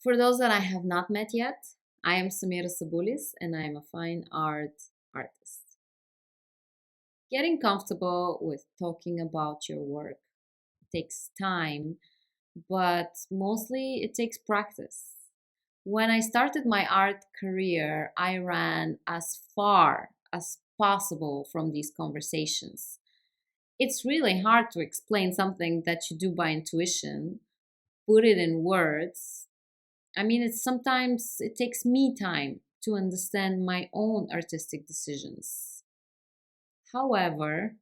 For those that I have not met yet, I am Samira Sabulis and I am a fine art artist. Getting comfortable with talking about your work takes time, but mostly it takes practice. When I started my art career, I ran as far as possible from these conversations. It's really hard to explain something that you do by intuition, put it in words. I mean, it's sometimes it takes me time to understand my own artistic decisions. However,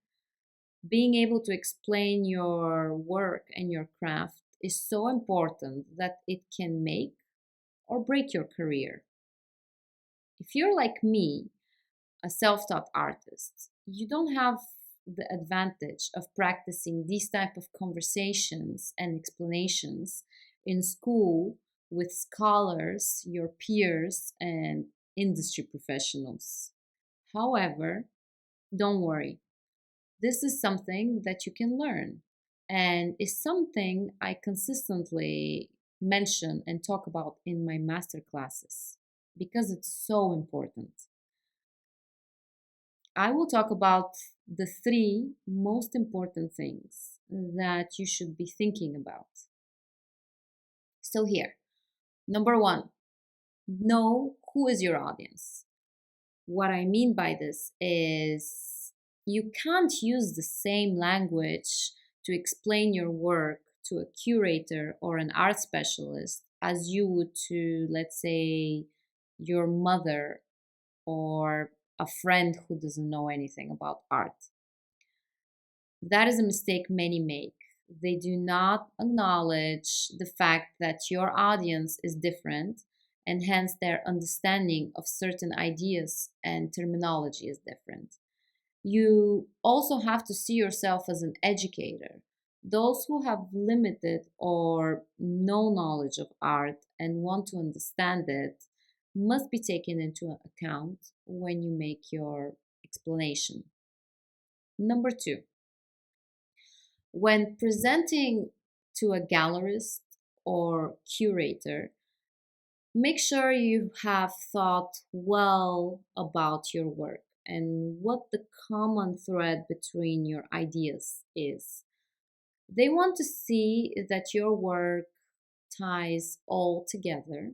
being able to explain your work and your craft is so important that it can make or break your career. If you're like me, a self-taught artist, you don't have the advantage of practicing these type of conversations and explanations in school with scholars, your peers, and industry professionals. However, don't worry. This is something that you can learn and is something I consistently mention and talk about in my master classes because it's so important. I will talk about the three most important things that you should be thinking about. So, here, number one, know who is your audience. What I mean by this is you can't use the same language to explain your work to a curator or an art specialist as you would to, let's say, your mother or a friend who doesn't know anything about art. That is a mistake many make. They do not acknowledge the fact that your audience is different and hence their understanding of certain ideas and terminology is different. You also have to see yourself as an educator. Those who have limited or no knowledge of art and want to understand it must be taken into account when you make your explanation. Number two, when presenting to a gallerist or curator, make sure you have thought well about your work and what the common thread between your ideas is. They want to see that your work ties all together.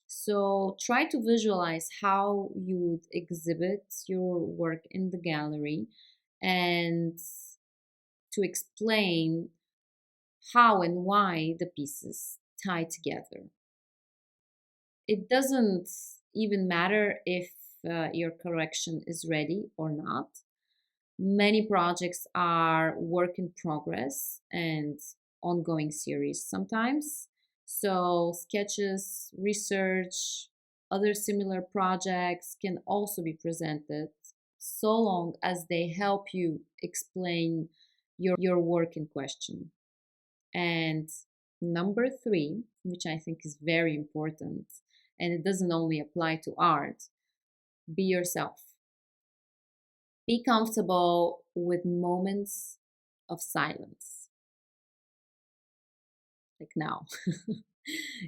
So try to visualize how you would exhibit your work in the gallery and to explain how and why the pieces tie together. It doesn't even matter if your collection is ready or not. Many projects are work in progress and ongoing series sometimes. So, sketches, research, other similar projects can also be presented so long as they help you explain your work in question. And number three, which I think is very important, and it doesn't only apply to art, be yourself. Be comfortable with moments of silence, like now.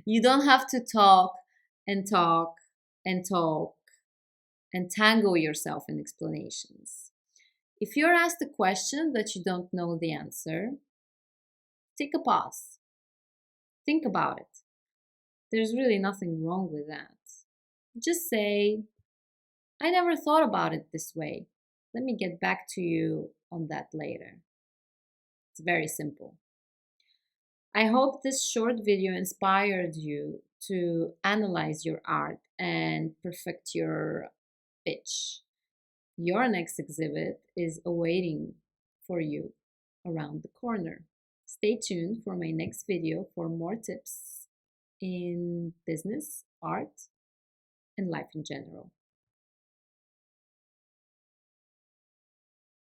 You don't have to talk and talk and talk and tangle yourself in explanations. If you're asked a question that you don't know the answer, take a pause. Think about it. There's really nothing wrong with that. Just say, I never thought about it this way. Let me get back to you on that later. It's very simple. I hope this short video inspired you to analyze your art and perfect your pitch. Your next exhibit is awaiting for you around the corner. Stay tuned for my next video for more tips in business, art, and life in general.